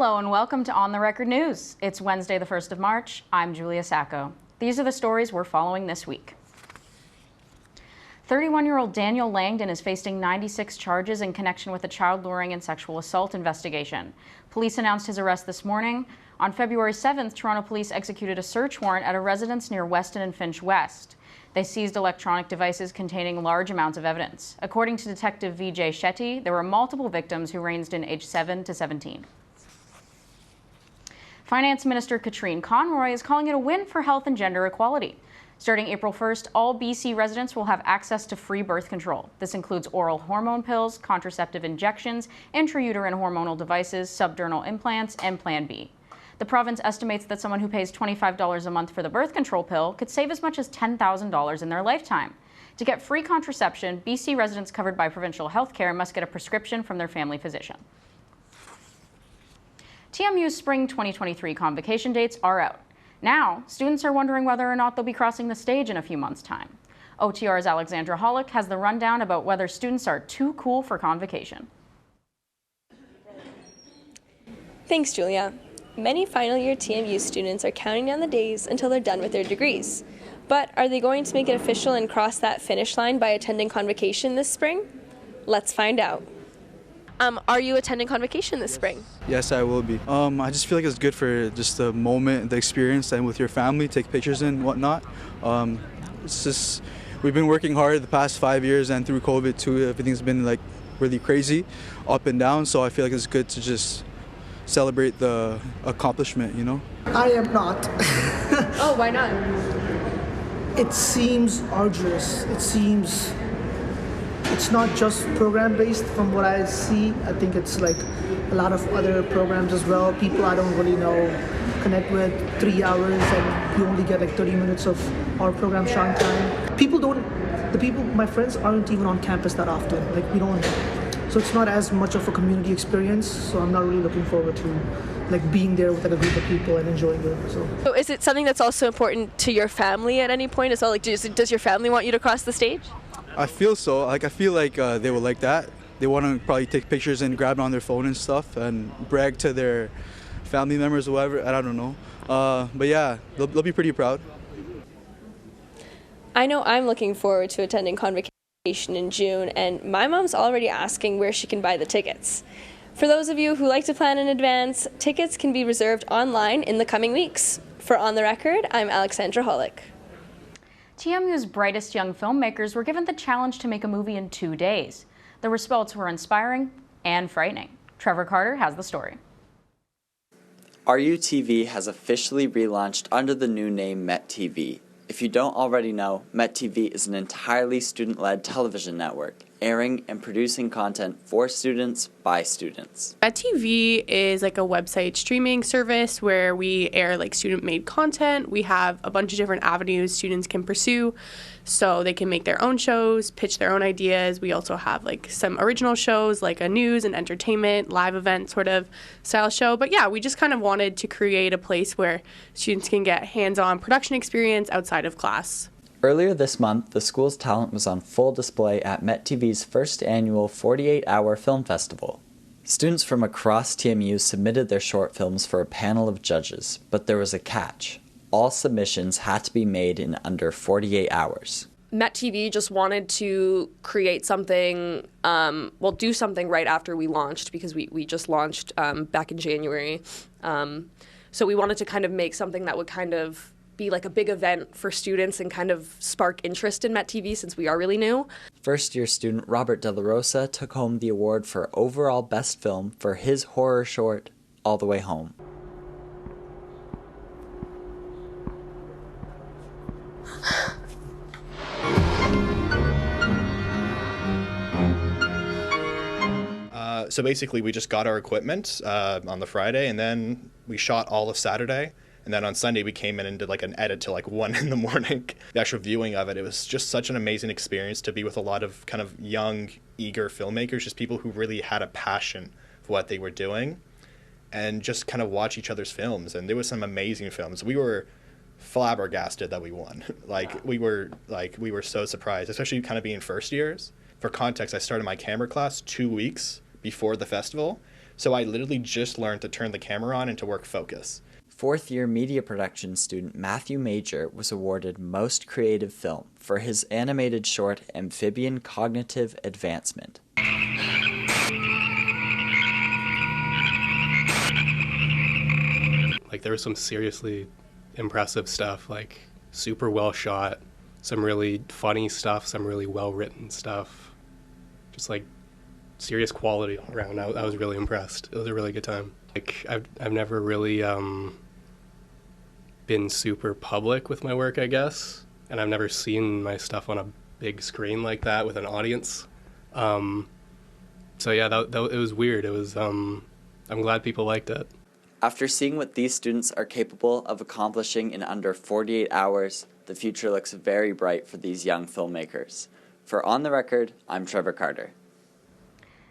Hello and welcome to On the Record News. It's Wednesday, the 1st of March. I'm Julia Sacco. These are the stories we're following this week. 31-year-old Daniel Langdon is facing 96 charges in connection with a child luring and sexual assault investigation. Police announced his arrest this morning. On February 7th, Toronto police executed a search warrant at a residence near Weston and Finch West. They seized electronic devices containing large amounts of evidence. According to Detective Vijay Shetty, there were multiple victims who ranged in age 7 to 17. Finance Minister Katrine Conroy is calling it a win for health and gender equality. Starting April 1st, all BC residents will have access to free birth control. This includes oral hormone pills, contraceptive injections, intrauterine hormonal devices, subdermal implants, and Plan B. The province estimates that someone who pays $25 a month for the birth control pill could save as much as $10,000 in their lifetime. To get free contraception, BC residents covered by provincial health care must get a prescription from their family physician. TMU's spring 2023 convocation dates are out. Now, students are wondering whether or not they'll be crossing the stage in a few months' time. OTR's Alexandra Hollick has the rundown about whether students are too cool for convocation. Thanks, Julia. Many final year TMU students are counting down the days until they're done with their degrees. But are they going to make it official and cross that finish line by attending convocation this spring? Let's find out. Are you attending convocation this spring? Yes, I will be. I just feel like it's good for just the moment, the experience, and with your family, take pictures and whatnot. It's just, we've been working hard the past 5 years, and through COVID too, everything's been like really crazy, up and down, so I feel like it's good to just celebrate the accomplishment, you know? I am not. Oh, why not? It seems arduous. It's not just program based from what I see. I think it's like a lot of other programs as well. People I don't really know connect with 3 hours and you only get like 30 minutes of our program showing time. My friends aren't even on campus that often. Like we don't, so it's not as much of a community experience. So I'm not really looking forward to like being there with like a group of people and enjoying it. So is it something that's also important to your family at any point as well? Like does your family want you to cross the stage? I feel so. Like I feel like they would like that. They want to probably take pictures and grab it on their phone and stuff and brag to their family members or whatever. I don't know. But yeah, they'll be pretty proud. I know I'm looking forward to attending convocation in June, and my mom's already asking where she can buy the tickets. For those of you who like to plan in advance, tickets can be reserved online in the coming weeks. For On the Record, I'm Alexandra Hollick. TMU's brightest young filmmakers were given the challenge to make a movie in 2 days. The results were inspiring and frightening. Trevor Carter has the story. RUTV has officially relaunched under the new name MET-TV. If you don't already know, MET-TV is an entirely student-led television network, airing and producing content for students by students. MET-TV is like a website streaming service where we air like student-made content. We have a bunch of different avenues students can pursue, so they can make their own shows, pitch their own ideas. We also have like some original shows like a news and entertainment, live event sort of style show. But yeah, we just kind of wanted to create a place where students can get hands-on production experience outside of class. Earlier this month, the school's talent was on full display at MET-TV's first annual 48-hour film festival. Students from across TMU submitted their short films for a panel of judges, but there was a catch. All submissions had to be made in under 48 hours. MET-TV just wanted to create something, do something right after we launched, because we just launched back in January. So we wanted to kind of make something that would kind of be like a big event for students and kind of spark interest in MET-TV since we are really new. First-year student Robert De La Rosa took home the award for overall best film for his horror short, All the Way Home. So basically we just got our equipment on the Friday, and then we shot all of Saturday. And then on Sunday, we came in and did like an edit till like 1 in the morning. The actual viewing of it, it was just such an amazing experience to be with a lot of kind of young, eager filmmakers, just people who really had a passion for what they were doing, and just kind of watch each other's films. And there was some amazing films. We were flabbergasted that we won. We were so surprised, especially kind of being first years. For context, I started my camera class 2 weeks before the festival. So I literally just learned to turn the camera on and to work focus. Fourth-year media production student Matthew Major was awarded Most Creative Film for his animated short Amphibian Cognitive Advancement. Like, there was some seriously impressive stuff, like super well shot, some really funny stuff, some really well written stuff, just like serious quality all around. I was really impressed. It was a really good time. Like, I've never really been super public with my work, I guess, and I've never seen my stuff on a big screen like that with an audience. So yeah, that it was weird. It was I'm glad people liked it. After seeing what these students are capable of accomplishing in under 48 hours, the future looks very bright for these young filmmakers. For On the Record, I'm Trevor Carter.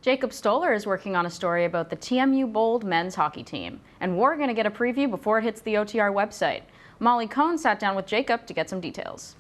Jacob Stoller is working on a story about the TMU Bold men's hockey team, and we're going to get a preview before it hits the OTR website. Molly Cohn sat down with Jacob to get some details.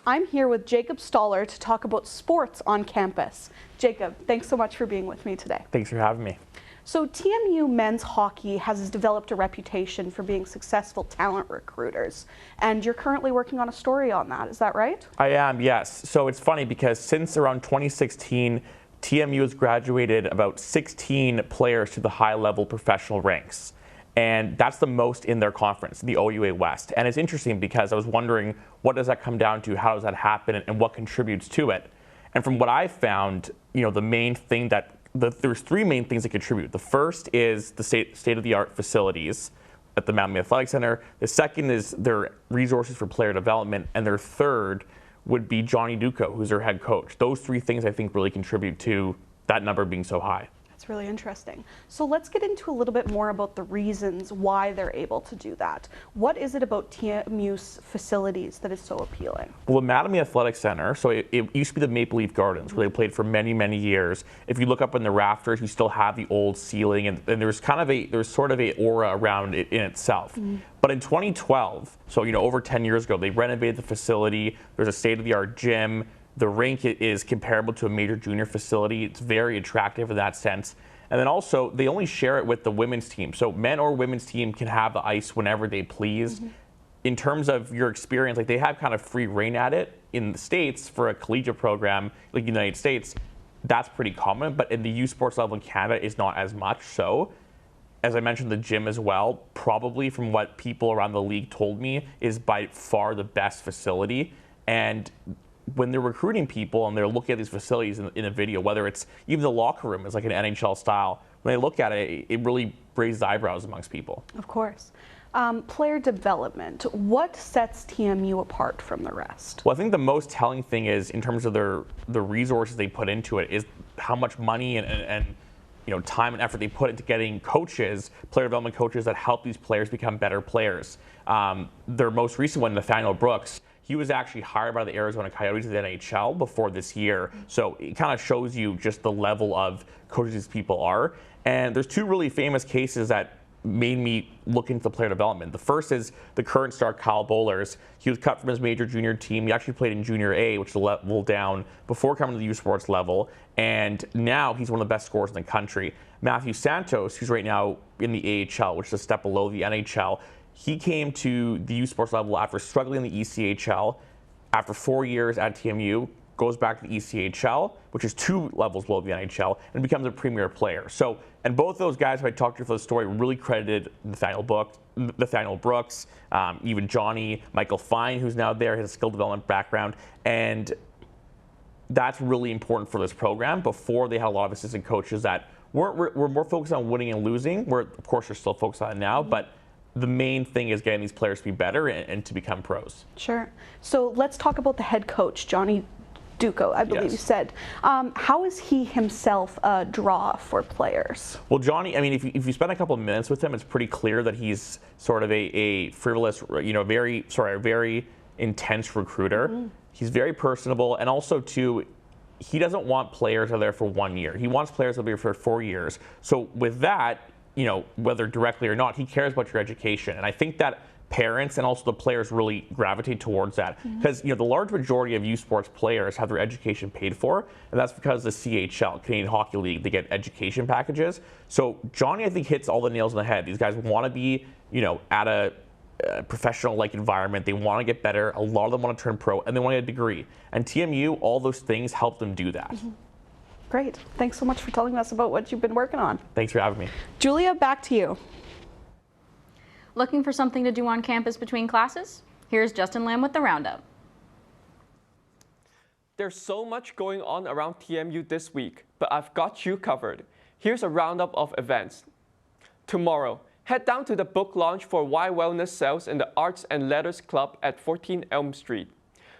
I'm here with Jacob Stoller to talk about sports on campus. Jacob, thanks so much for being with me today. Thanks for having me. So TMU men's hockey has developed a reputation for being successful talent recruiters, and you're currently working on a story on that, is that right? I am, yes. So it's funny because since around 2016, TMU has graduated about 16 players to the high-level professional ranks. And that's the most in their conference, the OUA West. And it's interesting because I was wondering, what does that come down to? How does that happen? And what contributes to it? And from what I've found, the main thing there's three main things that contribute. The first is the state-of-the-art facilities at the Mattamy Athletic Center. The second is their resources for player development. And their third would be Johnny Duco, who's their head coach. Those three things, I think, really contribute to that number being so high. That's really interesting. So let's get into a little bit more about the reasons why they're able to do that. What is it about TMU's facilities that is so appealing? Well, the Mattamy Athletic Center, so it used to be the Maple Leaf Gardens, where they played for many, many years. If you look up in the rafters, you still have the old ceiling, and there's sort of a aura around it in itself. But in 2012, so over 10 years ago, they renovated the facility. There's a state-of-the-art gym. The rink is comparable to a major junior facility. It's very attractive in that sense. And then also, they only share it with the women's team. So men or women's team can have the ice whenever they please. In terms of your experience, like, they have kind of free reign at it. In the States, for a collegiate program like the United States, that's pretty common. But in the U Sports level in Canada, it's not as much so. As I mentioned, the gym as well, probably from what people around the league told me, is by far the best facility. And when they're recruiting people and they're looking at these facilities in a video, whether it's even the locker room is like an NHL style, when they look at it, it really raises eyebrows amongst people. Of course. Player development, what sets TMU apart from the rest? Well, I think the most telling thing is, in terms of the resources they put into it, is how much money and time and effort they put into getting coaches, player development coaches that help these players become better players. Their most recent one, Nathaniel Brooks, he was actually hired by the Arizona Coyotes to the NHL before this year. So it kind of shows you just the level of coaches these people are. And there's two really famous cases that made me look into player development. The first is the current star, Kyle Bowlers. He was cut from his major junior team. He actually played in Junior A, which is a level down, before coming to the U Sports level. And now he's one of the best scorers in the country. Matthew Santos, who's right now in the AHL, which is a step below the NHL, he came to the U Sports level after struggling in the ECHL. After 4 years at TMU, goes back to the ECHL, which is 2 levels below the NHL, and becomes a premier player. So, and both those guys who I talked to for the story really credited Nathaniel Brooks, even Johnny, Michael Fine, who's now there, has a skill development background, and that's really important for this program. Before, they had a lot of assistant coaches that were more focused on winning and losing, where of course they're still focused on it now, but the main thing is getting these players to be better and to become pros. Sure. So let's talk about the head coach, Johnny Duco, I believe you said. How is he himself a draw for players? Well, Johnny, I mean, if you spend a couple of minutes with him, it's pretty clear that he's sort of a frivolous, very intense recruiter. He's very personable, and also too, he doesn't want players that are there for 1 year. He wants players that will be there for 4 years. So with that, whether directly or not, he cares about your education. And I think that parents and also the players really gravitate towards that, because the large majority of youth sports players have their education paid for, and that's because the CHL, Canadian Hockey League, they get education packages. So Johnny, I think, hits all the nails on the head. These guys want to be at a professional-like environment. They want to get better. A lot of them want to turn pro, and they want to get a degree. And TMU, all those things help them do that. Great. Thanks so much for telling us about what you've been working on. Thanks for having me. Julia, back to you. Looking for something to do on campus between classes? Here's Justin Lamb with the Roundup. There's so much going on around TMU this week, but I've got you covered. Here's a roundup of events. Tomorrow, head down to the book launch for Why Wellness Sells in the Arts and Letters Club at 14 Elm Street.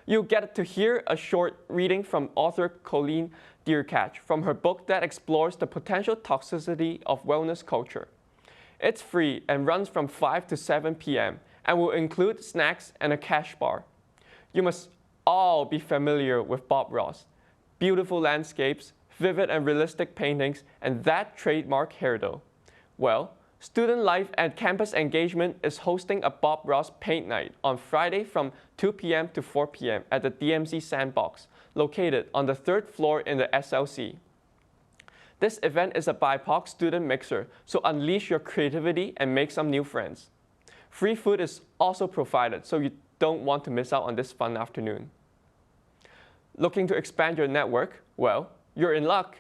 You'll get to hear a short reading from author Colleen Deercatch from her book that explores the potential toxicity of wellness culture. It's free and runs from 5 to 7 p.m. and will include snacks and a cash bar. You must all be familiar with Bob Ross. Beautiful landscapes, vivid and realistic paintings, and that trademark hairdo. Well, Student Life and Campus Engagement is hosting a Bob Ross paint night on Friday from 2 p.m. to 4 p.m. at the DMC Sandbox, located on the 3rd floor in the SLC. This event is a BIPOC student mixer, so unleash your creativity and make some new friends. Free food is also provided, so you don't want to miss out on this fun afternoon. Looking to expand your network? Well, you're in luck.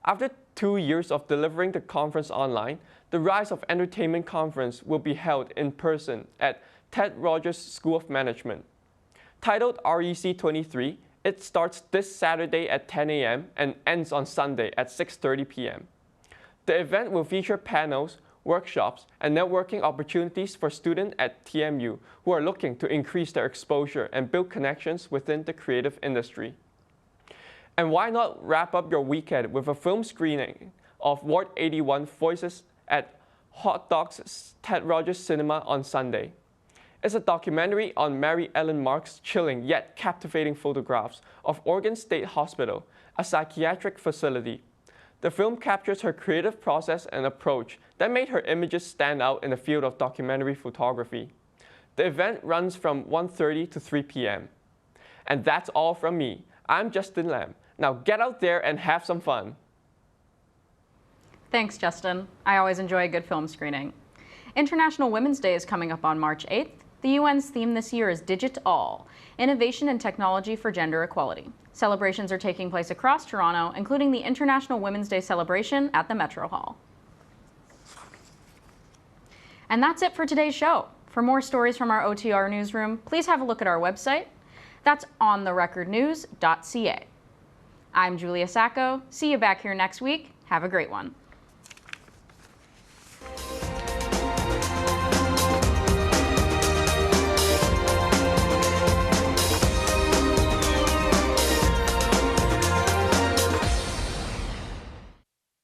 After 2 years of delivering the conference online, the Rise of Entertainment Conference will be held in person at Ted Rogers School of Management. Titled REC 23, it starts this Saturday at 10 a.m. and ends on Sunday at 6:30 p.m. The event will feature panels, workshops, and networking opportunities for students at TMU who are looking to increase their exposure and build connections within the creative industry. And why not wrap up your weekend with a film screening of Ward 81 Voices at Hot Dogs Ted Rogers Cinema on Sunday. It's a documentary on Mary Ellen Mark's chilling yet captivating photographs of Oregon State Hospital, a psychiatric facility. The film captures her creative process and approach that made her images stand out in the field of documentary photography. The event runs from 1:30 to 3 p.m. And that's all from me. I'm Justin Lamb. Now get out there and have some fun. Thanks, Justin. I always enjoy a good film screening. International Women's Day is coming up on March 8th. The UN's theme this year is Digit All, Innovation and Technology for Gender Equality. Celebrations are taking place across Toronto, including the International Women's Day celebration at the Metro Hall. And that's it for today's show. For more stories from our OTR newsroom, please have a look at our website. That's ontherecordnews.ca. I'm Julia Sacco. See you back here next week. Have a great one.